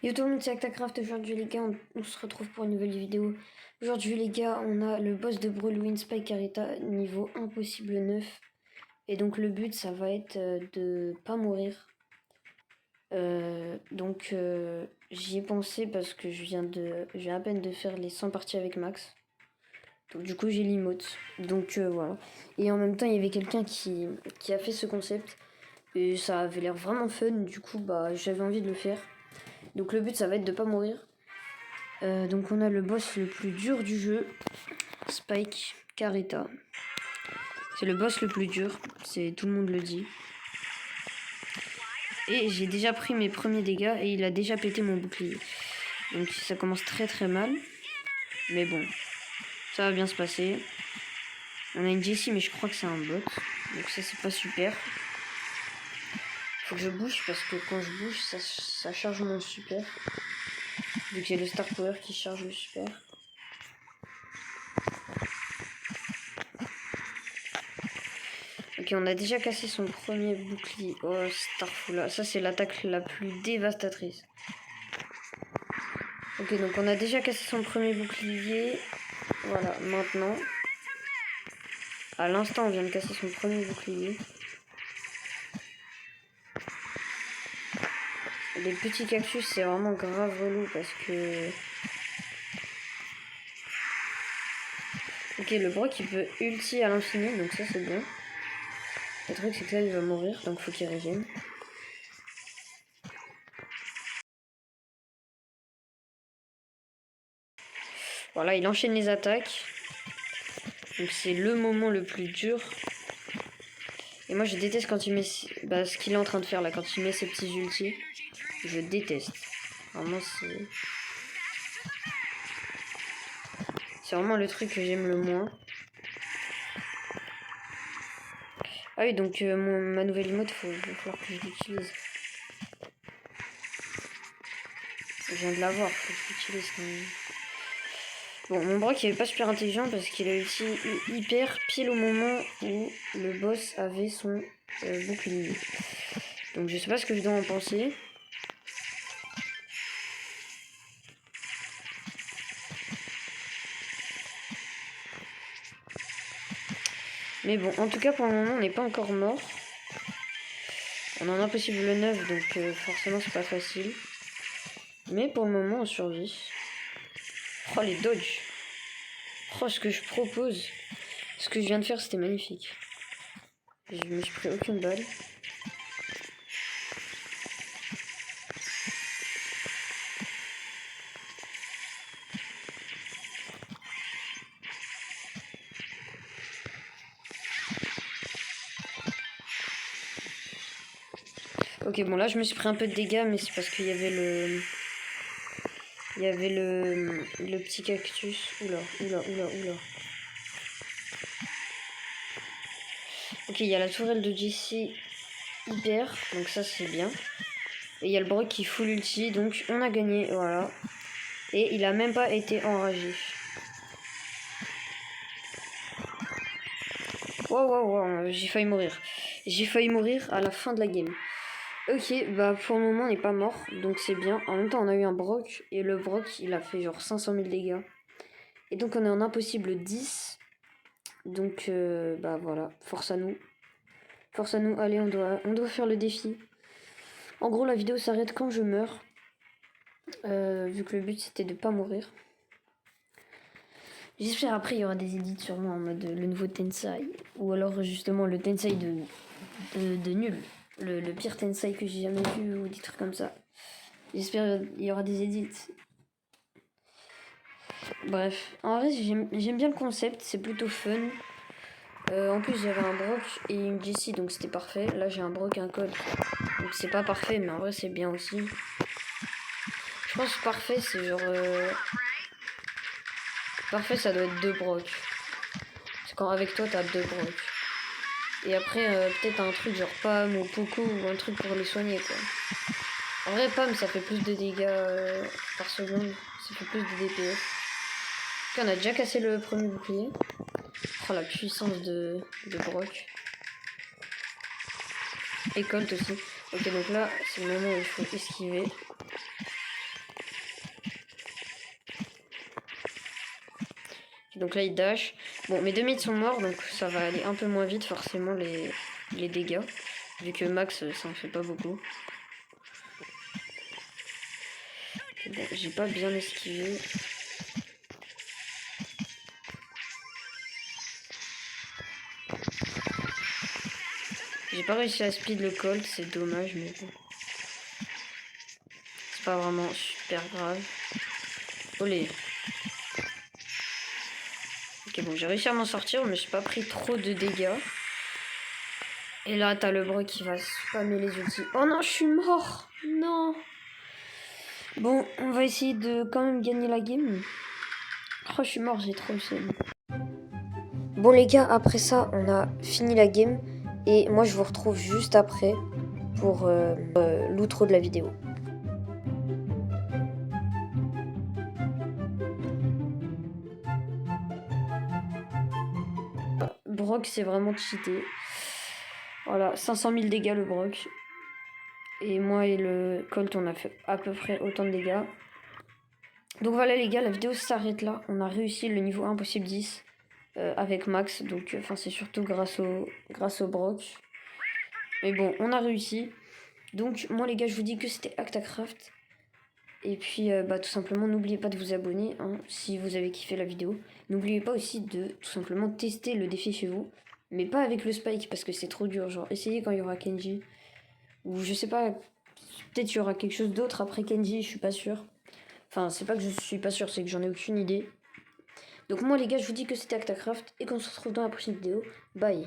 Yo tout le monde, c'est Actacraft. Aujourd'hui les gars, on se retrouve pour une nouvelle vidéo. Aujourd'hui les gars, on a le boss de Brolwyn, Spike Carita, niveau impossible 9. Et donc le but ça va être de pas mourir. J'y ai pensé parce que je viens à peine de faire les 100 parties avec Max. Donc du coup j'ai l'emote. Voilà. Et en même temps il y avait quelqu'un qui a fait ce concept. Et ça avait l'air vraiment fun, du coup bah j'avais envie de le faire. Donc le but ça va être de pas mourir. Donc on a le boss le plus dur du jeu, Spike Carita. C'est le boss le plus dur, tout le monde le dit. Et j'ai déjà pris mes premiers dégâts et il a déjà pété mon bouclier. Donc ça commence très très mal. Mais bon, ça va bien se passer. On a une Jessie mais je crois que c'est un bot. Donc ça c'est pas super. Faut que je bouge parce que quand je bouge ça charge mon super. Vu que j'ai le Star Power qui charge le super. Ok, on a déjà cassé son premier bouclier. Oh, Starfall. Ça, c'est l'attaque la plus dévastatrice. Ok, donc on a déjà cassé son premier bouclier. Voilà, maintenant. À l'instant, on vient de casser son premier bouclier. Les petits cactus, c'est vraiment grave relou parce que... Ok, le Brock, il peut ulti à l'infini, donc ça, c'est bon. Le truc, c'est que là, il va mourir, donc faut qu'il régène. Voilà, il enchaîne les attaques. Donc c'est le moment le plus dur. Et moi je déteste quand il met ce qu'il est en train de faire là, quand il met ses petits ultis. Je déteste. Vraiment c'est vraiment le truc que j'aime le moins. Ah oui, donc ma nouvelle emote, il va falloir que je l'utilise. Je viens de l'avoir, faut que je l'utilise quand même. Bon, mon Brock il est pas super intelligent parce qu'il a utilisé hyper pile au moment où le boss avait son bouclier. Donc je sais pas ce que je dois en penser. Mais bon, en tout cas pour le moment on n'est pas encore mort. On en a impossible 9, donc forcément c'est pas facile. Mais pour le moment on survit. Oh les dodges. Oh ce que je propose. Ce que je viens de faire c'était magnifique. Je me suis pris aucune balle. Ok bon là je me suis pris un peu de dégâts mais c'est parce qu'il y avait le... Il y avait le petit cactus. Oula. Ok, il y a la tourelle de Jessie hyper, donc ça c'est bien. Et il y a le Brock qui full ulti, donc on a gagné, voilà. Et il a même pas été enragé. Wow, j'ai failli mourir. J'ai failli mourir à la fin de la game. Ok, bah pour le moment on n'est pas mort, donc c'est bien. En même temps on a eu un Brock, et le Brock il a fait genre 500 000 dégâts. Et donc on est en impossible 10. Donc bah voilà, force à nous. Force à nous, allez on doit faire le défi. En gros la vidéo s'arrête quand je meurs. Vu que le but c'était de pas mourir. J'espère après il y aura des edits sûrement en mode le nouveau Tensai. Ou alors justement le Tensai de nul. Le pire Tensai que j'ai jamais vu ou des trucs comme ça. J'espère il y aura des edits. Bref, en vrai j'aime bien le concept, c'est plutôt fun. En plus j'avais un Brock et une Jessie donc c'était parfait. Là j'ai un Brock et un Colt. Donc c'est pas parfait mais en vrai c'est bien aussi. Je pense que parfait c'est genre... Parfait ça doit être 2 Brock. C'est quand avec toi t'as 2 Brock. Et après peut-être un truc genre Pam ou Poco ou un truc pour les soigner quoi. En vrai Pam ça fait plus de dégâts par seconde. Ça fait plus de DPS. Ok on a déjà cassé le premier bouclier. Oh la puissance de Brock. Et Colt aussi. Ok donc là c'est le moment où il faut esquiver. Donc là, il dash. Bon, mes deux mids sont morts, donc ça va aller un peu moins vite, forcément, les dégâts. Vu que Max, ça en fait pas beaucoup. Bon, j'ai pas bien esquivé. J'ai pas réussi à speed le Colt, c'est dommage, mais bon. C'est pas vraiment super grave. Olé. Ok, bon, j'ai réussi à m'en sortir, mais j'ai pas pris trop de dégâts. Et là, t'as le Brock qui va spammer les ultis. Oh non, je suis mort. Non. Bon, on va essayer de quand même gagner la game. Oh, je suis mort, j'ai trop le seum. Bon les gars, après ça, on a fini la game. Et moi, je vous retrouve juste après pour l'outro de la vidéo. Brock, c'est vraiment cheaté. Voilà, 500 000 dégâts le Brock. Et moi et le Colt, on a fait à peu près autant de dégâts. Donc voilà les gars, la vidéo s'arrête là. On a réussi le niveau impossible 10 avec Max. Donc c'est surtout grâce au Brock. Mais bon, on a réussi. Donc moi les gars, je vous dis que c'était ActaCraft. Et puis tout simplement, n'oubliez pas de vous abonner hein, si vous avez kiffé la vidéo. N'oubliez pas aussi de tout simplement tester le défi chez vous. Mais pas avec le Spike parce que c'est trop dur. Genre essayez quand il y aura Kenji. Ou je sais pas, peut-être il y aura quelque chose d'autre après Kenji, je suis pas sûre. Enfin, c'est pas que je suis pas sûre, c'est que j'en ai aucune idée. Donc moi les gars, je vous dis que c'était ActaCraft et qu'on se retrouve dans la prochaine vidéo. Bye.